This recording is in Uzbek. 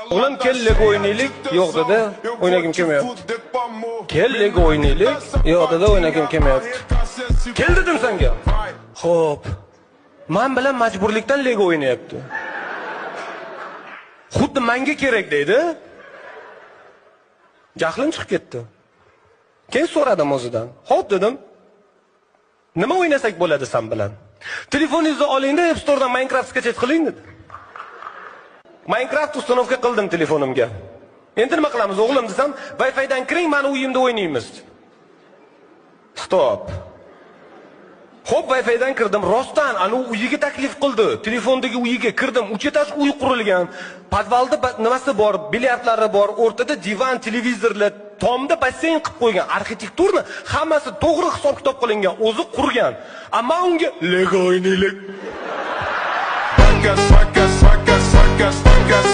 Oğlum kel Lego oynaylik, yo'q dedi, o'ynagim kelmayapti. Kel Lego oynaylik, yo'q dedi, o'ynagim kelmayapti. Kel dedim senga. Xo'p. Men bilan majburlikdan Lego o'ynayapti. Xuddi menga kerak deydi. Jahlim chiqib ketdi. Keyin so'radim o'zidan. Xo'p dedim. Nima o'ynasak bo'ladi sen bilan? Telefoningizni oling-da, App Store'dan Minecraft skachet qiling dedi. Minecraft ustanovka qildim telefonimga. Endi nima qilamiz o'g'lim desam, Wi-Fi dan kiring, meni uyimda o'ynaymiz. Stop. Xo'p, Wi-Fi dan kirdim, rostdan ana uyiga taklif qildi. Telefondagi uyiga kirdim, uch etaj uy qurilgan. Podvalda nimasi bor, bilyardlari bor, o'rtada divan, televizorlar, tomda basseyn qilib qo'ygan. Arxitekturni hammasi to'g'ri hisob-kitob qilingan, o'zi qurgan. Ammo unga Lego o'ynaylik. Vacas, vacas, vacas, vacas, vacas,